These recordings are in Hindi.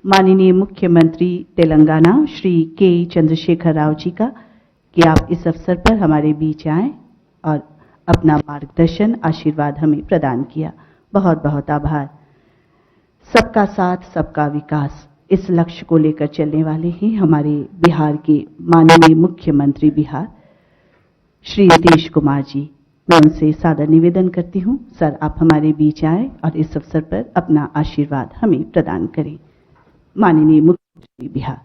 माननीय मुख्यमंत्री तेलंगाना श्री के चंद्रशेखर राव जी का कि आप इस अवसर पर हमारे बीच आए और अपना मार्गदर्शन आशीर्वाद हमें प्रदान किया। बहुत बहुत आभार। सबका साथ सबका विकास, इस लक्ष्य को लेकर चलने वाले हैं हमारे बिहार के माननीय मुख्यमंत्री बिहार श्री नीतीश कुमार जी। मैं उनसे सादर निवेदन करती हूं, सर आप हमारे बीच आए और इस अवसर पर अपना आशीर्वाद हमें प्रदान करें। माननीय मुख्यमंत्री बिहार।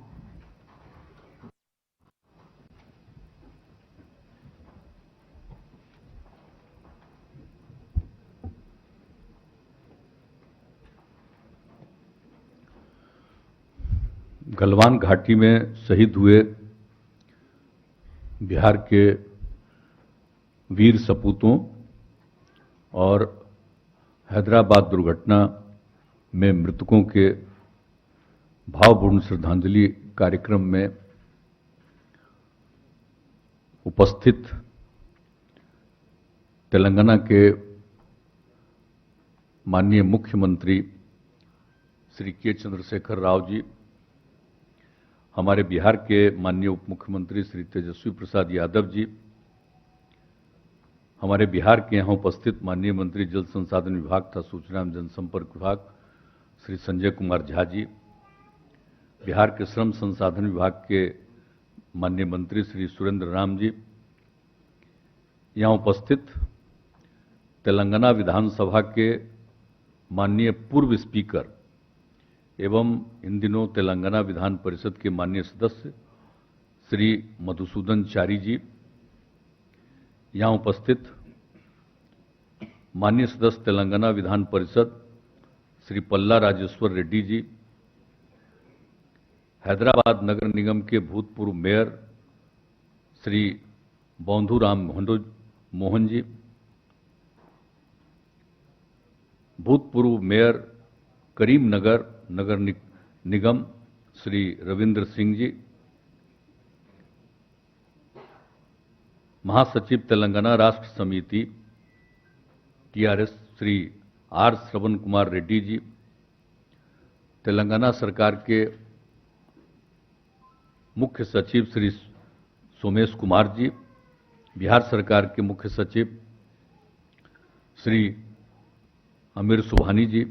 गलवान घाटी में शहीद हुए बिहार के वीर सपूतों और हैदराबाद दुर्घटना में मृतकों के भावपूर्ण श्रद्धांजलि कार्यक्रम में उपस्थित तेलंगाना के माननीय मुख्यमंत्री श्री के चंद्रशेखर राव जी, हमारे बिहार के माननीय उप मुख्यमंत्री श्री तेजस्वी प्रसाद यादव जी, हमारे बिहार के यहाँ उपस्थित माननीय मंत्री जल संसाधन विभाग तथा सूचना एवं जनसंपर्क विभाग श्री संजय कुमार झा जी, बिहार के श्रम संसाधन विभाग के माननीय मंत्री श्री सुरेंद्र राम जी, यहाँ उपस्थित तेलंगाना विधानसभा के माननीय पूर्व स्पीकर एवं इन दिनों तेलंगाना विधान परिषद के माननीय सदस्य श्री मधुसूदन चारी जी, यहाँ उपस्थित माननीय सदस्य तेलंगाना विधान परिषद श्री पल्ला राजेश्वर रेड्डी जी, हैदराबाद नगर निगम के भूतपूर्व मेयर श्री बौंधुराम मोहन जी, भूतपूर्व मेयर करीमनगर नगर निगम श्री रविंद्र सिंह जी, महासचिव तेलंगाना राष्ट्र समिति टीआरएस श्री आर श्रवण कुमार रेड्डी जी, तेलंगाना सरकार के मुख्य सचिव श्री सोमेश कुमार जी, बिहार सरकार के मुख्य सचिव श्री आमिर सुबहानी जी,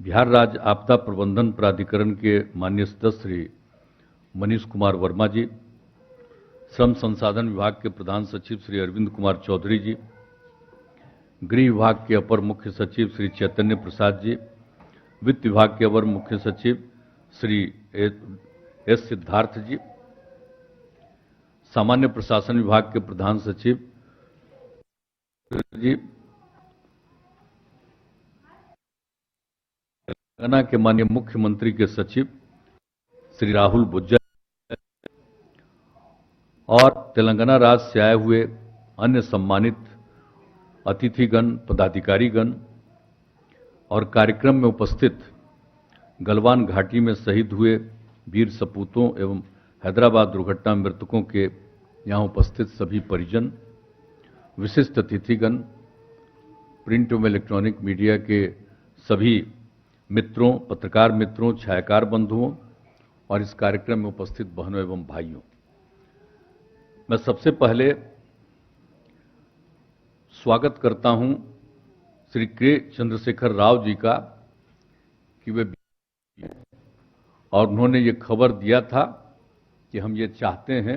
बिहार राज्य आपदा प्रबंधन प्राधिकरण के माननीय सदस्य श्री मनीष कुमार वर्मा जी, श्रम संसाधन विभाग के प्रधान सचिव श्री अरविंद कुमार चौधरी जी, गृह विभाग के अपर मुख्य सचिव श्री चैतन्य प्रसाद जी, वित्त विभाग के अपर मुख्य सचिव श्री एस सिद्धार्थ जी, सामान्य प्रशासन विभाग के प्रधान सचिव जी, तेलंगाना के माननीय मुख्यमंत्री के सचिव श्री राहुल बुज्जा और तेलंगाना राज्य से आए हुए अन्य सम्मानित अतिथिगण, पदाधिकारीगण और कार्यक्रम में उपस्थित गलवान घाटी में शहीद हुए वीर सपूतों एवं हैदराबाद दुर्घटना मृतकों के यहाँ उपस्थित सभी परिजन, विशिष्ट अतिथिगण, प्रिंट एवं इलेक्ट्रॉनिक मीडिया के सभी मित्रों, पत्रकार मित्रों, छायाकार बंधुओं और इस कार्यक्रम में उपस्थित बहनों एवं भाइयों, मैं सबसे पहले स्वागत करता हूं श्री के चंद्रशेखर राव जी का कि वे और उन्होंने ये खबर दिया था कि हम ये चाहते हैं,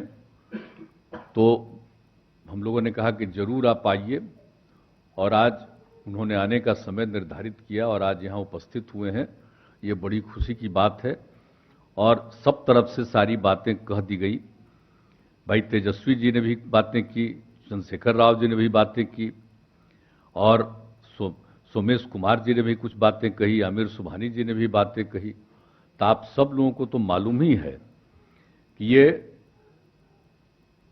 तो हम लोगों ने कहा कि जरूर आप आइए और आज उन्होंने आने का समय निर्धारित किया और आज यहाँ उपस्थित हुए हैं। ये बड़ी खुशी की बात है और सब तरफ से सारी बातें कह दी गई। भाई तेजस्वी जी ने भी बातें की, चंद्रशेखर राव जी ने भी बातें की और सोमेश कुमार जी ने भी कुछ बातें कही, आमिर सुबहानी जी ने भी बातें कही। तो आप सब लोगों को तो मालूम ही है कि ये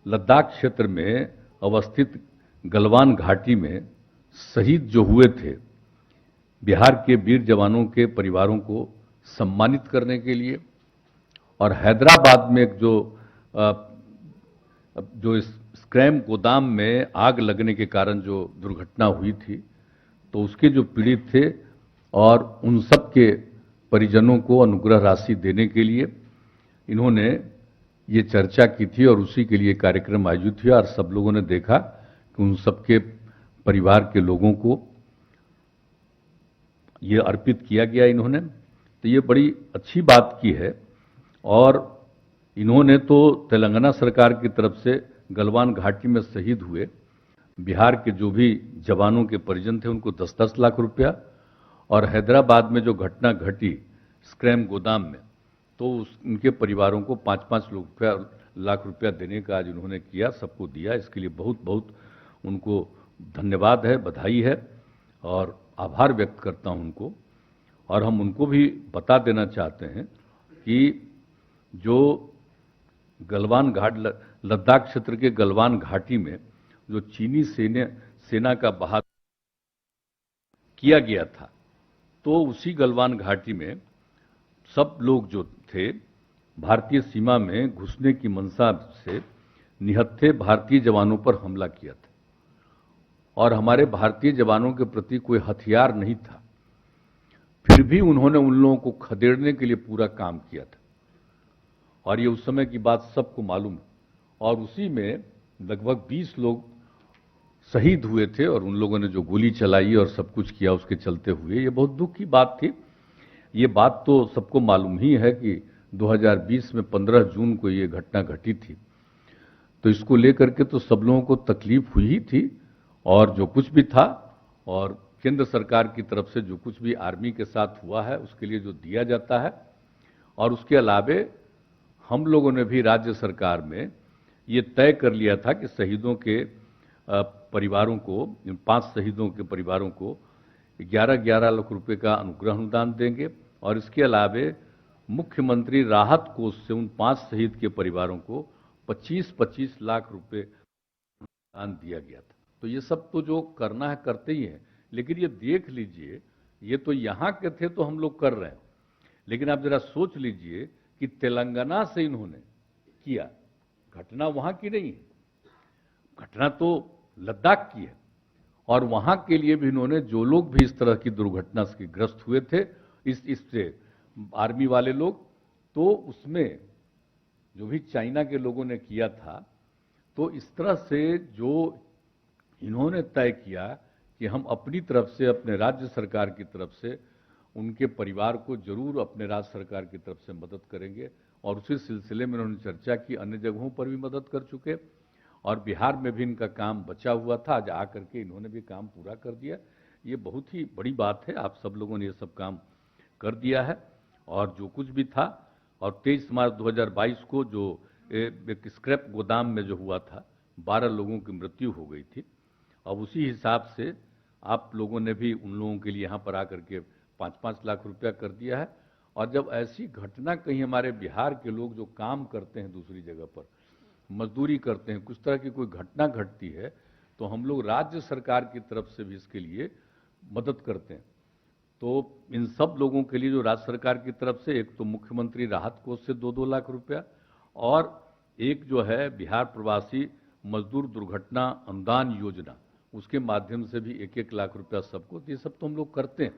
लद्दाख क्षेत्र में अवस्थित गलवान घाटी में शहीद जो हुए थे, बिहार के वीर जवानों के परिवारों को सम्मानित करने के लिए और हैदराबाद में एक जो स्क्रैम गोदाम में आग लगने के कारण जो दुर्घटना हुई थी, तो उसके जो पीड़ित थे और उन सब के परिजनों को अनुग्रह राशि देने के लिए इन्होंने ये चर्चा की थी और उसी के लिए कार्यक्रम आयोजित हुआ और सब लोगों ने देखा कि उन सबके परिवार के लोगों को ये अर्पित किया गया इन्होंने। तो ये बड़ी अच्छी बात की है। और इन्होंने तो तेलंगाना सरकार की तरफ से गलवान घाटी में शहीद हुए बिहार के जो भी जवानों के परिजन थे उनको 10-10 लाख रुपया, और हैदराबाद में जो घटना घटी स्क्रैम गोदाम में तो उनके परिवारों को 5-5 लाख रुपया देने का आज उन्होंने किया, सबको दिया। इसके लिए बहुत बहुत उनको धन्यवाद है, बधाई है और आभार व्यक्त करता हूं उनको। और हम उनको भी बता देना चाहते हैं कि जो गलवान घाट लद्दाख क्षेत्र के गलवान घाटी में जो चीनी सेना का बहाव किया गया था, तो उसी गलवान घाटी में सब लोग जो थे भारतीय सीमा में घुसने की मंशा से निहत्थे भारतीय जवानों पर हमला किया था और हमारे भारतीय जवानों के प्रति कोई हथियार नहीं था, फिर भी उन्होंने उन लोगों को खदेड़ने के लिए पूरा काम किया था। और ये उस समय की बात सबको मालूम है। और उसी में लगभग 20 लोग शहीद हुए थे और उन लोगों ने जो गोली चलाई और सब कुछ किया उसके चलते हुए, ये बहुत दुख की बात थी। ये बात तो सबको मालूम ही है कि 2020 में 15 जून को ये घटना घटी थी। तो इसको लेकर के तो सब लोगों को तकलीफ हुई ही थी। और जो कुछ भी था और केंद्र सरकार की तरफ से जो कुछ भी आर्मी के साथ हुआ है उसके लिए जो दिया जाता है, और उसके अलावे हम लोगों ने भी राज्य सरकार में ये तय कर लिया था कि शहीदों के परिवारों को, 5 शहीदों के परिवारों को 11-11 लाख रुपए का अनुग्रह अनुदान देंगे। और इसके अलावे मुख्यमंत्री राहत कोष से उन 5 शहीद के परिवारों को 25-25 लाख रुपए अनुदान दिया गया था। तो ये सब तो जो करना है करते ही हैं, लेकिन ये देख लीजिए, ये तो यहाँ के थे तो हम लोग कर रहे हैं, लेकिन आप जरा सोच लीजिए कि तेलंगाना से इन्होंने किया। घटना वहां की नहीं है, घटना तो लद्दाख की है। और वहां के लिए भी इन्होंने, जो लोग भी इस तरह की दुर्घटना से ग्रस्त हुए थे इससे आर्मी वाले लोग, तो उसमें जो भी चाइना के लोगों ने किया था, तो इस तरह से जो इन्होंने तय किया कि हम अपनी तरफ से, अपने राज्य सरकार की तरफ से उनके परिवार को जरूर अपने राज्य सरकार की तरफ से मदद करेंगे। और उसी सिलसिले में उन्होंने चर्चा की, अन्य जगहों पर भी मदद कर चुके और बिहार में भी इनका काम बचा हुआ था, आज आकर के इन्होंने भी काम पूरा कर दिया। ये बहुत ही बड़ी बात है, आप सब लोगों ने ये सब काम कर दिया है। और जो कुछ भी था, और 23 मार्च 2022 को जो एक स्क्रैप गोदाम में जो हुआ था 12 लोगों की मृत्यु हो गई थी। अब उसी हिसाब से आप लोगों ने भी उन लोगों के लिए यहाँ पर आकर के 5-5 लाख रुपया कर दिया है। और जब ऐसी घटना कहीं हमारे बिहार के लोग जो काम करते हैं दूसरी जगह पर, मजदूरी करते हैं, कुछ तरह की कोई घटना घटती है, तो हम लोग राज्य सरकार की तरफ से भी इसके लिए मदद करते हैं। तो इन सब लोगों के लिए जो राज्य सरकार की तरफ से, एक तो मुख्यमंत्री राहत कोष से 2-2 लाख रुपया, और एक जो है बिहार प्रवासी मजदूर दुर्घटना अनुदान योजना, उसके माध्यम से भी 1-1 लाख रुपया सबको। ये सब तो हम लोग करते हैं,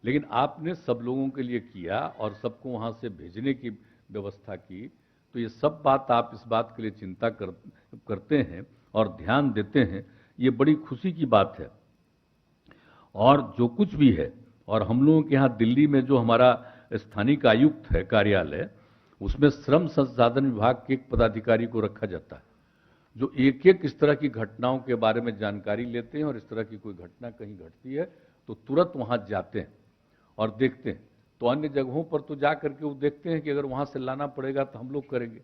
लेकिन आपने सब लोगों के लिए किया और सबको वहां से भेजने की व्यवस्था की। तो ये सब बात, आप इस बात के लिए चिंता करते हैं और ध्यान देते हैं, ये बड़ी खुशी की बात है। और जो कुछ भी है, और हम लोगों के यहाँ दिल्ली में जो हमारा स्थानिक आयुक्त है कार्यालय, उसमें श्रम संसाधन विभाग के एक पदाधिकारी को रखा जाता है, जो एक एक इस तरह की घटनाओं के बारे में जानकारी लेते हैं। और इस तरह की कोई घटना कहीं घटती है तो तुरंत वहां जाते हैं और देखते हैं। तो अन्य जगहों पर तो जा करके वो देखते हैं कि अगर वहां से लाना पड़ेगा तो हम लोग करेंगे,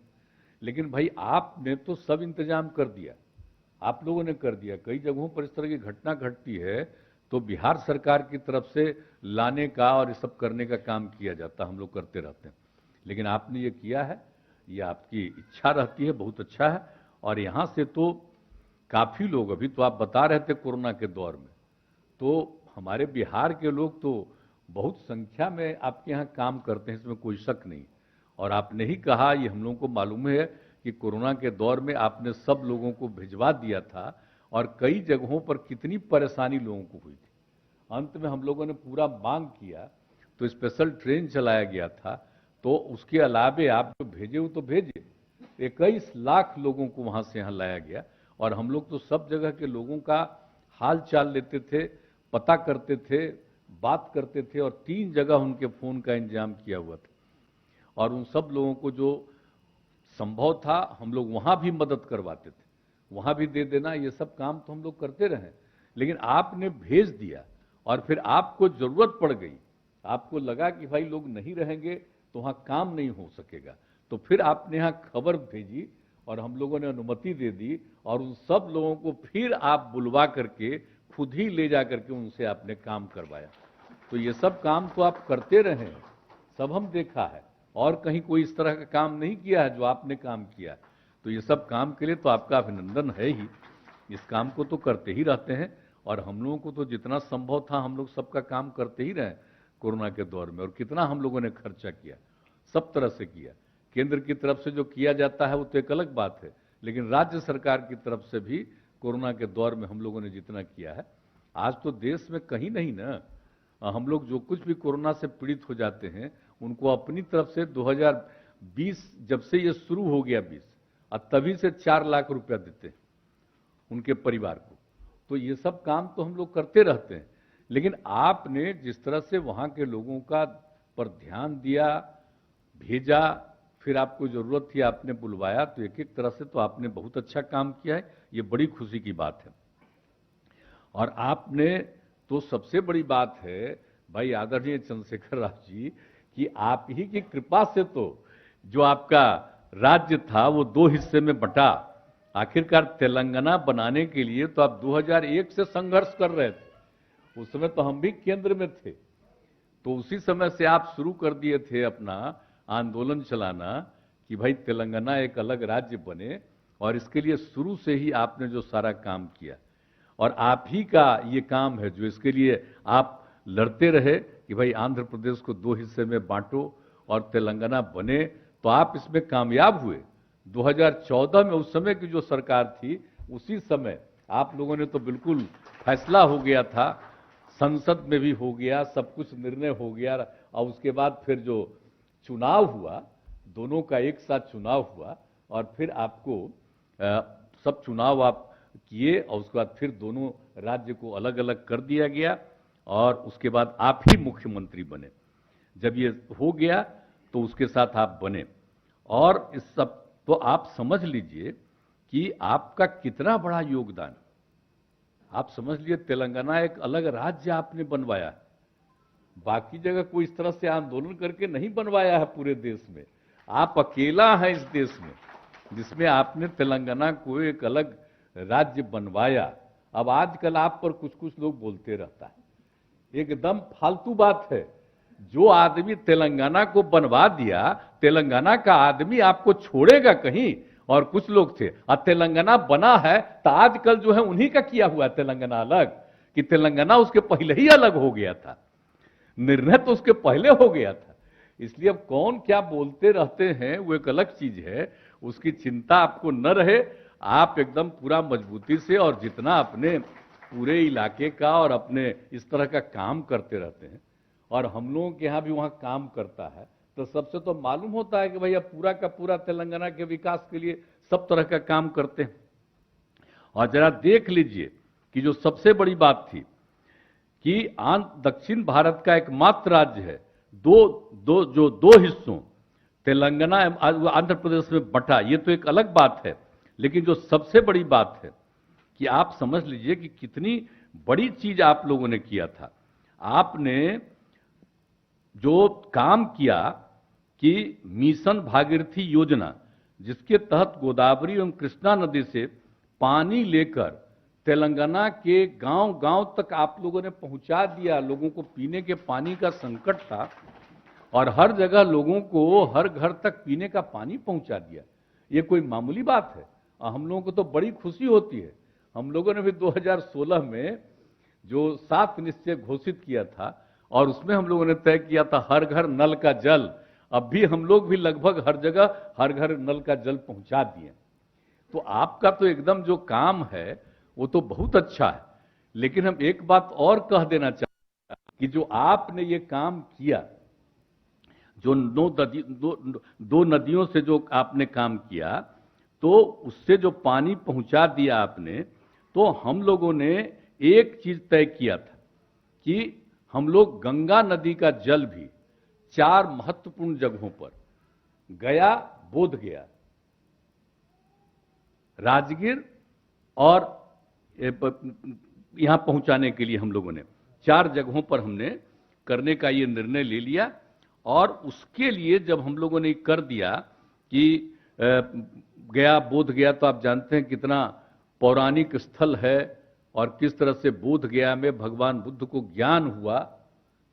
लेकिन भाई आपने तो सब इंतजाम कर दिया, आप लोगों ने कर दिया। कई जगहों पर इस तरह की घटना घटती है तो बिहार सरकार की तरफ से लाने का और ये सब करने का काम किया जाता है, हम लोग करते रहते हैं। लेकिन आपने ये किया है, ये आपकी इच्छा रहती है, बहुत अच्छा है। और यहाँ से तो काफी लोग, अभी तो आप बता रहे थे कोरोना के दौर में, तो हमारे बिहार के लोग तो बहुत संख्या में आपके यहाँ काम करते हैं, इसमें कोई शक नहीं। और आपने ही कहा, ये हम लोगों को मालूम है कि कोरोना के दौर में आपने सब लोगों को भिजवा दिया था और कई जगहों पर कितनी परेशानी लोगों को हुई थी। अंत में हम लोगों ने पूरा मांग किया तो स्पेशल ट्रेन चलाया गया था। तो उसके अलावे आप जो भेजे वो तो भेजे, 21 लाख लोगों को वहां से यहाँ लाया गया। और हम लोग तो सब जगह के लोगों का हाल चाल लेते थे, पता करते थे, बात करते थे, और 3 जगह उनके फोन का इंतजाम किया हुआ था। और उन सब लोगों को जो संभव था हम लोग वहां भी मदद करवाते थे, वहां भी दे देना, ये सब काम तो हम लोग करते रहे। लेकिन आपने भेज दिया और फिर आपको जरूरत पड़ गई, आपको लगा कि भाई लोग नहीं रहेंगे तो वहां काम नहीं हो सकेगा, तो फिर आपने यहाँ खबर भेजी और हम लोगों ने अनुमति दे दी, और उन सब लोगों को फिर आप बुलवा करके खुद ही ले जा करके उनसे आपने काम करवाया। तो ये सब काम तो आप करते रहे, सब हम देखा है, और कहीं कोई इस तरह का काम नहीं किया है जो आपने काम किया। तो ये सब काम के लिए तो आपका अभिनंदन है ही, इस काम को तो करते ही रहते हैं। और हम लोगों को तो जितना संभव था हम लोग सबका काम करते ही रहे कोरोना के दौर में। और कितना हम लोगों ने खर्चा किया, सब तरह से किया। केंद्र की तरफ से जो किया जाता है वो तो एक अलग बात है, लेकिन राज्य सरकार की तरफ से भी कोरोना के दौर में हम लोगों ने जितना किया है, आज तो देश में कहीं नहीं ना, हम लोग जो कुछ भी कोरोना से पीड़ित हो जाते हैं उनको अपनी तरफ से 2020 जब से ये शुरू हो गया 20 और तभी से 4 लाख रुपया देते हैं उनके परिवार को। तो ये सब काम तो हम लोग करते रहते हैं। लेकिन आपने जिस तरह से वहां के लोगों का पर ध्यान दिया, भेजा, फिर आपको जरूरत थी आपने बुलवाया, तो एक एक तरह से तो आपने बहुत अच्छा काम किया है, ये बड़ी खुशी की बात है। और आपने तो सबसे बड़ी बात है भाई आदरणीय चंद्रशेखर राव जी कि आप ही की कृपा से तो जो आपका राज्य था वो 2 हिस्से में बंटा। आखिरकार तेलंगाना बनाने के लिए तो आप 2001 से संघर्ष कर रहे थे, उस समय तो हम भी केंद्र में थे, तो उसी समय से आप शुरू कर दिए थे अपना आंदोलन चलाना कि भाई तेलंगाना एक अलग राज्य बने। और इसके लिए शुरू से ही आपने जो सारा काम किया, और आप ही का ये काम है जो इसके लिए आप लड़ते रहे कि भाई आंध्र प्रदेश को 2 हिस्से में बांटो और तेलंगाना बने, तो आप इसमें कामयाब हुए। 2014 में उस समय की जो सरकार थी उसी समय आप लोगों ने तो बिल्कुल फैसला हो गया था, संसद में भी हो गया, सब कुछ निर्णय हो गया, और उसके बाद फिर जो चुनाव हुआ, दोनों का एक साथ चुनाव हुआ, और फिर आपको सब चुनाव आप किए, और उसके बाद फिर दोनों राज्य को अलग अलग कर दिया गया, और उसके बाद आप ही मुख्यमंत्री बने। जब ये हो गया तो उसके साथ आप बने, और इस सब तो आप समझ लीजिए कि आपका कितना बड़ा योगदान। आप समझ लिए तेलंगाना एक अलग राज्य आपने बनवाया, बाकी जगह कोई इस तरह से आंदोलन करके नहीं बनवाया है पूरे देश में। आप अकेला है इस देश में जिसमें आपने तेलंगाना को एक अलग राज्य बनवाया। अब आजकल आप पर कुछ कुछ लोग बोलते रहता है, एकदम फालतू बात है। जो आदमी तेलंगाना को बनवा दिया, तेलंगाना का आदमी आपको छोड़ेगा कहीं? और कुछ लोग थे और तेलंगाना बना है तो आजकल जो है उन्हीं का किया हुआ तेलंगाना अलग, कि तेलंगाना उसके पहले ही अलग हो गया था, निर्णय तो उसके पहले हो गया था। इसलिए अब कौन क्या बोलते रहते हैं वो एक अलग चीज है, उसकी चिंता आपको न रहे। आप एकदम पूरा मजबूती से, और जितना अपने पूरे इलाके का और अपने इस तरह का काम करते रहते हैं, और हम लोगों के यहाँ भी वहाँ काम करता है, तो सबसे तो मालूम होता है कि भैया पूरा का पूरा तेलंगाना के विकास के लिए सब तरह का काम करते हैं। और जरा देख लीजिए कि जो सबसे बड़ी बात थी कि दक्षिण भारत का एकमात्र राज्य है जो दो हिस्सों तेलंगाना आंध्र प्रदेश में बंटा, ये तो एक अलग बात है। लेकिन जो सबसे बड़ी बात है कि आप समझ लीजिए कि कितनी बड़ी चीज आप लोगों ने किया था। आपने जो काम किया कि मिशन भागीरथी योजना, जिसके तहत गोदावरी एवं कृष्णा नदी से पानी लेकर तेलंगाना के गांव-गांव तक आप लोगों ने पहुंचा दिया। लोगों को पीने के पानी का संकट था और हर जगह लोगों को हर घर तक पीने का पानी पहुंचा दिया। ये कोई मामूली बात है? हम लोगों को तो बड़ी खुशी होती है। हम लोगों ने भी 2016 में जो 7 निश्चय घोषित किया था और उसमें हम लोगों ने तय किया था हर घर नल का जल। अब भी हम लोग भी लगभग हर जगह हर घर नल का जल पहुंचा दिए। तो आपका तो एकदम जो काम है वो तो बहुत अच्छा है। लेकिन हम एक बात और कह देना चाहते हैं, कि जो आपने ये काम किया, जो दो नदियों से जो आपने काम किया, तो उससे जो पानी पहुंचा दिया आपने, तो हम लोगों ने एक चीज तय किया था कि हम लोग गंगा नदी का जल भी 4 महत्वपूर्ण जगहों पर, गया, बोध गया, राजगीर और यहां पहुंचाने के लिए हम लोगों ने 4 जगहों पर हमने करने का ये निर्णय ले लिया। और उसके लिए जब हम लोगों ने कर दिया कि गया, बोध गया, तो आप जानते हैं कितना पौराणिक स्थल है और किस तरह से बोध गया में भगवान बुद्ध को ज्ञान हुआ,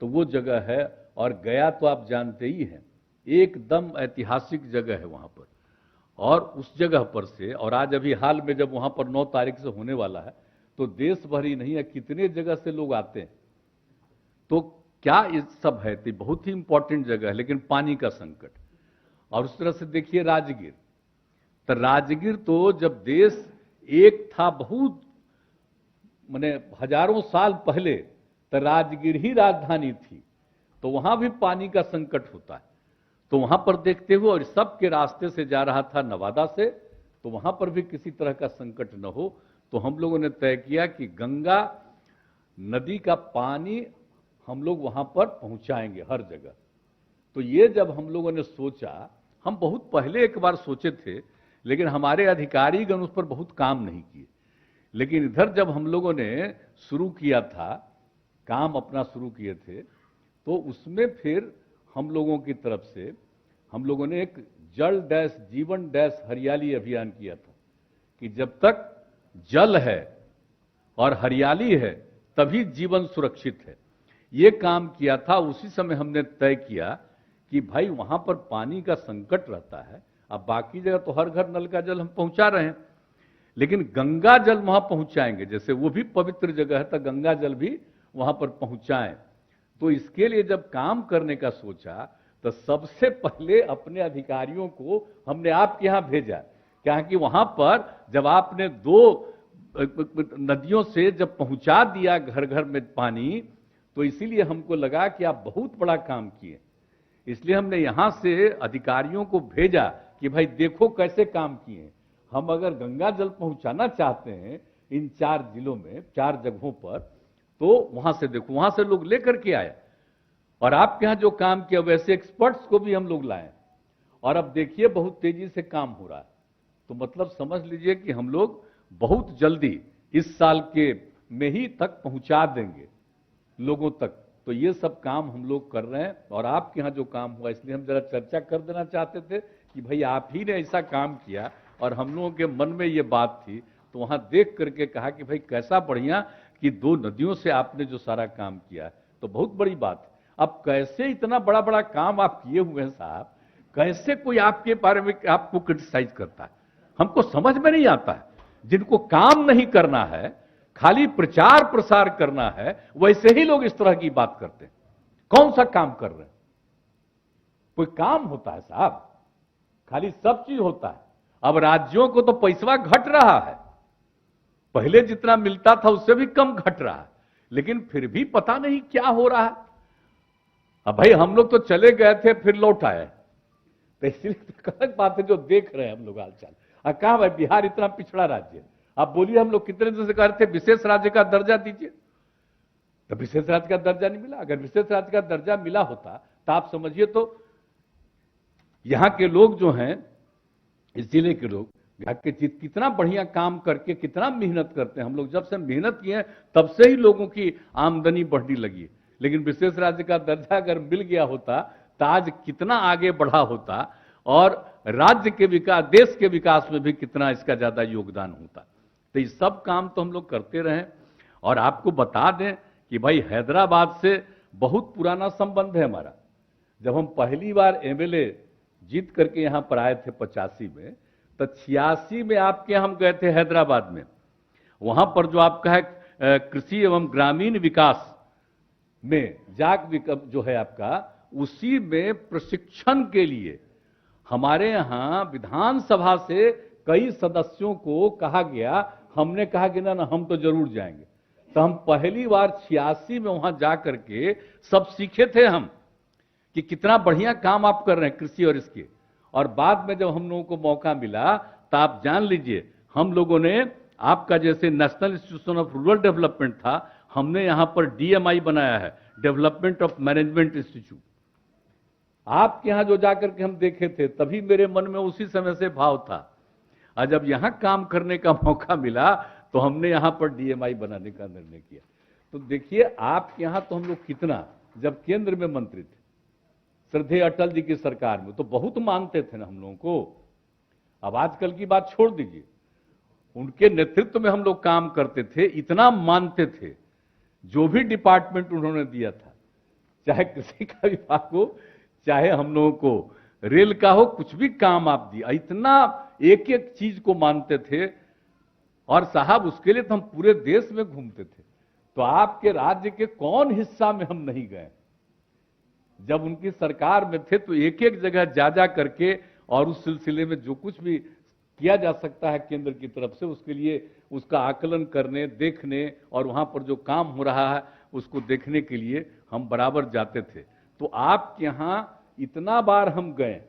तो वो जगह है। और गया तो आप जानते ही हैं, एकदम ऐतिहासिक जगह है वहां पर। और उस जगह पर से, और आज अभी हाल में जब वहां पर 9 तारीख से होने वाला है, तो देश भर ही नहीं है, कितने जगह से लोग आते हैं। तो क्या ये सब है, तो बहुत ही इंपॉर्टेंट जगह है, लेकिन पानी का संकट। और उस तरह से देखिए राजगीर, तो राजगीर तो जब देश एक था, बहुत माने हजारों साल पहले, तो राजगीर ही राजधानी थी, तो वहां भी पानी का संकट होता है। तो वहां पर देखते हुए, और सबके रास्ते से जा रहा था नवादा से, तो वहां पर भी किसी तरह का संकट न हो, तो हम लोगों ने तय किया कि गंगा नदी का पानी हम लोग वहां पर पहुंचाएंगे हर जगह। तो ये जब हम लोगों ने सोचा, हम बहुत पहले एक बार सोचे थे, लेकिन हमारे अधिकारीगण उस पर बहुत काम नहीं किए। लेकिन इधर जब हम लोगों ने शुरू किया था, काम अपना शुरू किए थे, तो उसमें फिर हम लोगों की तरफ से हम लोगों ने एक जल डैश जीवन डैश हरियाली अभियान किया था कि जब तक जल है और हरियाली है तभी जीवन सुरक्षित है। ये काम किया था। उसी समय हमने तय किया कि भाई वहां पर पानी का संकट रहता है। अब बाकी जगह तो हर घर नल का जल हम पहुंचा रहे हैं, लेकिन गंगा जल वहां पहुंचाएंगे, जैसे वो भी पवित्र जगह है, तो गंगा जल भी वहां पर पहुंचाएं। तो इसके लिए जब काम करने का सोचा, तो सबसे पहले अपने अधिकारियों को हमने आपके यहां भेजा, क्या कि वहां पर जब आपने 2 नदियों से जब पहुंचा दिया घर घर में पानी, तो इसीलिए हमको लगा कि आप बहुत बड़ा काम किए। इसलिए हमने यहां से अधिकारियों को भेजा कि भाई देखो कैसे काम किए। हम अगर गंगा जल पहुंचाना चाहते हैं इन 4 जिलों में, 4 जगहों पर, तो वहां से देखो, वहां से लोग लेकर के आए। और आपके यहां जो काम किया, वैसे एक्सपर्ट्स को भी हम लोग लाए। और अब देखिए बहुत तेजी से काम हो रहा है। तो मतलब समझ लीजिए कि हम लोग बहुत जल्दी इस साल के में ही तक पहुंचा देंगे लोगों तक। तो ये सब काम हम लोग कर रहे हैं। और आपके यहां जो काम हुआ, इसलिए हम जरा चर्चा कर देना चाहते थे कि भाई आप ही ने ऐसा काम किया और हम लोगों के मन में ये बात थी। तो वहां देख करके कहा कि भाई कैसा बढ़िया कि 2 नदियों से आपने जो सारा काम किया है, तो बहुत बड़ी बात है। अब कैसे इतना बड़ा बड़ा काम आप किए हुए हैं साहब, कैसे कोई आपके बारे में आपको क्रिटिसाइज करता है, हमको समझ में नहीं आता है। जिनको काम नहीं करना है, खाली प्रचार प्रसार करना है, वैसे ही लोग इस तरह की बात करते हैं। कौन सा काम कर रहे हैं? कोई काम होता है साहब, खाली सब चीज होता है। अब राज्यों को तो पैसा घट रहा है, पहले जितना मिलता था उससे भी कम घट रहा है, लेकिन फिर भी पता नहीं क्या हो रहा है। अब भाई हम लोग तो चले गए थे, फिर लौट आए, तो इसलिए तो अलग बात है जो देख रहे हैं हम लोग हालचाल। कहा भाई बिहार इतना पिछड़ा राज्य है, आप बोलिए हम लोग कितने दिन से कह रहे थे विशेष राज्य का दर्जा दीजिए, तो विशेष राज्य का दर्जा नहीं मिला। अगर विशेष राज्य का दर्जा मिला होता तो आप समझिए, तो यहां के लोग जो हैं, इस जिले के लोग कितना बढ़िया काम करके कितना मेहनत करते हैं। हम लोग जब से मेहनत किए तब से ही लोगों की आमदनी बढ़ने लगी। लेकिन विशेष राज्य का दर्जा अगर मिल गया होता तो आज कितना आगे बढ़ा होता, और राज्य के विकास, देश के विकास में भी कितना इसका ज्यादा योगदान होता। तो ये सब काम तो हम लोग करते रहे। और आपको बता दें कि भाई हैदराबाद से बहुत पुराना संबंध है हमारा। जब हम पहली बार एमएलए जीत करके यहां पर आए थे 85 में, तो 86 में आपके हम गए थे हैदराबाद में। वहां पर जो आपका है कृषि एवं ग्रामीण विकास में जाक जो है आपका, उसी में प्रशिक्षण के लिए हमारे यहां विधानसभा से कई सदस्यों को कहा गया। हमने कहा कि ना हम तो जरूर जाएंगे। तो हम पहली बार 86 में वहां जा करके सब सीखे थे हम कि कितना बढ़िया काम आप कर रहे हैं कृषि और इसके। और बाद में जब हम लोगों को मौका मिला तो आप जान लीजिए हम लोगों ने आपका जैसे national institution of rural development था, हमने यहां पर डीएमआई बनाया है, डेवलपमेंट ऑफ मैनेजमेंट इंस्टीट्यूट। आपके यहां जो जाकर के हम देखे थे तभी मेरे मन में उसी समय से भाव था, और जब यहां काम करने का मौका मिला तो हमने यहां पर डीएमआई बनाने का निर्णय किया। तो देखिए आपके यहां तो हम लोग कितना, जब केंद्र में मंत्री थे श्रद्धेय अटल जी की सरकार में, तो बहुत मानते थे ना हम लोगों को। अब आजकल की बात छोड़ दीजिए, उनके नेतृत्व में हम लोग काम करते थे, इतना मानते थे। जो भी डिपार्टमेंट उन्होंने दिया था, चाहे कृषि का विभाग हो, चाहे हम लोगों को रेल का हो, कुछ भी काम आप दिया, इतना एक एक चीज को मानते थे। और साहब उसके लिए तो हम पूरे देश में घूमते थे। तो आपके राज्य के कौन हिस्सा में हम नहीं गए? जब उनकी सरकार में थे तो एक एक जगह जा जा करके, और उस सिलसिले में जो कुछ भी किया जा सकता है केंद्र की तरफ से, उसके लिए उसका आकलन करने, देखने, और वहां पर जो काम हो रहा है उसको देखने के लिए हम बराबर जाते थे। तो आपके यहां इतना बार हम गए,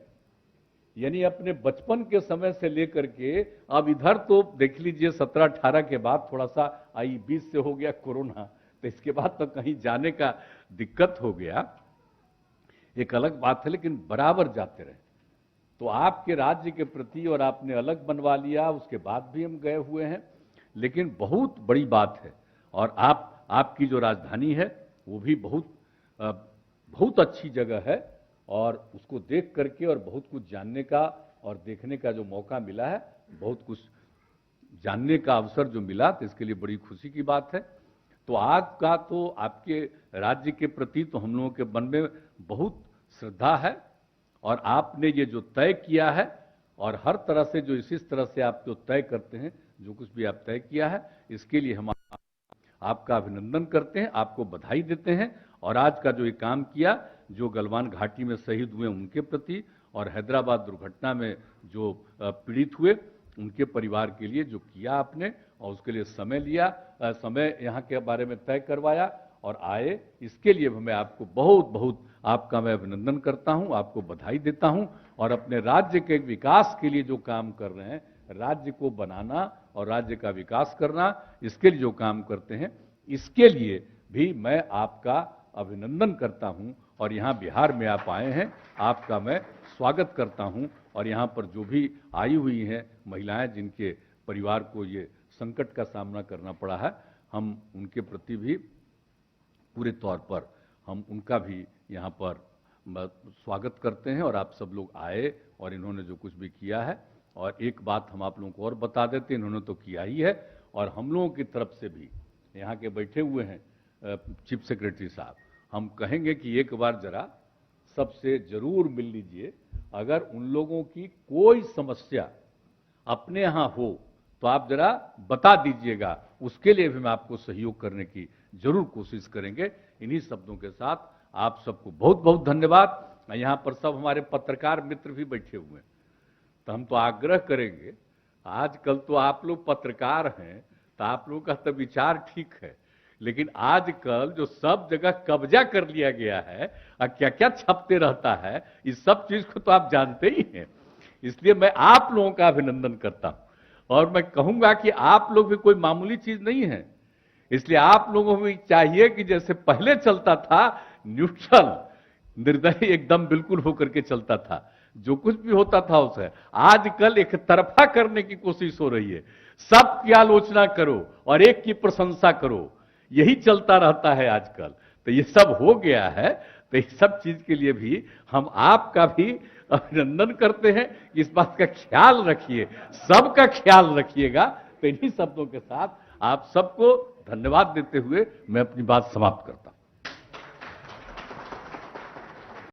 यानी अपने बचपन के समय से लेकर के अब इधर तो देख लीजिए 17-18 के बाद थोड़ा सा 20 से हो गया कोरोना, तो इसके बाद तो कहीं जाने का दिक्कत हो गया, एक अलग बात है, लेकिन बराबर जाते रहे। तो आपके राज्य के प्रति, और आपने अलग बनवा लिया उसके बाद भी हम गए हुए हैं, लेकिन बहुत बड़ी बात है। और आपकी जो राजधानी है वो भी बहुत अच्छी जगह है, और उसको देख करके और बहुत कुछ जानने का और देखने का जो मौका मिला है, बहुत कुछ जानने का अवसर जो मिला, तो इसके लिए बड़ी खुशी की बात है। तो आज का तो आपके राज्य के प्रति तो हम लोगों के मन में बहुत श्रद्धा है, और आपने ये जो तय किया है, और हर तरह से जो इसी तरह से आप जो तय करते हैं, जो कुछ भी आप तय किया है, इसके लिए हम आपका अभिनंदन करते हैं, आपको बधाई देते हैं। और आज का जो ये काम किया, जो गलवान घाटी में शहीद हुए उनके प्रति, और हैदराबाद दुर्घटना में जो पीड़ित हुए उनके परिवार के लिए जो किया आपने, और उसके लिए समय लिया, समय यहाँ के बारे में तय करवाया और आए, इसके लिए मैं आपको बहुत बहुत आपका मैं अभिनंदन करता हूँ, आपको बधाई देता हूँ। और अपने राज्य के विकास के लिए जो काम कर रहे हैं, राज्य को बनाना और राज्य का विकास करना, इसके लिए जो काम करते हैं, इसके लिए भी मैं आपका अभिनंदन करता हूं। और यहां बिहार में आप आए हैं, आपका मैं स्वागत करता हूं। और यहां पर जो भी आई हुई हैं महिलाएं, जिनके परिवार को ये संकट का सामना करना पड़ा है, हम उनके प्रति भी पूरे तौर पर हम उनका भी यहां पर स्वागत करते हैं। और आप सब लोग आए और इन्होंने जो कुछ भी किया है, और एक बात हम आप लोगों को और बता देते हैं, इन्होंने तो किया ही है, और हम लोगों की तरफ से भी यहाँ के बैठे हुए हैं चीफ सेक्रेटरी साहब, हम कहेंगे कि एक बार जरा सबसे जरूर मिल लीजिए। अगर उन लोगों की कोई समस्या अपने यहाँ हो तो आप जरा बता दीजिएगा, उसके लिए भी हम आपको सहयोग करने की जरूर कोशिश करेंगे। इन्हीं शब्दों के साथ आप सबको बहुत बहुत धन्यवाद। यहाँ पर सब हमारे पत्रकार मित्र भी बैठे हुए हैं, तो हम तो आग्रह करेंगे, आजकल तो आप लोग पत्रकार हैं तो आप लोगों का तो विचार ठीक है, लेकिन आजकल जो सब जगह कब्जा कर लिया गया है और क्या क्या छपते रहता है, इस सब चीज को तो आप जानते ही हैं। इसलिए मैं आप लोगों का अभिनंदन करता हूं, और मैं कहूंगा कि आप लोग भी कोई मामूली चीज नहीं है। इसलिए आप लोगों को भी चाहिए कि जैसे पहले चलता था, न्यूट्रल निर्दयी एकदम बिल्कुल होकर के चलता था, जो कुछ भी होता था उसे आजकल एक तरफा करने की कोशिश हो रही है। सब की आलोचना करो और एक की प्रशंसा करो, यही चलता रहता है आजकल। तो ये सब हो गया है, तो इस सब चीज के लिए भी हम आपका भी अभिनंदन करते हैं। इस बात का ख्याल रखिए, सबका ख्याल रखिएगा। तो इन्हीं शब्दों के साथ आप सबको धन्यवाद देते हुए मैं अपनी बात समाप्त करता हूं।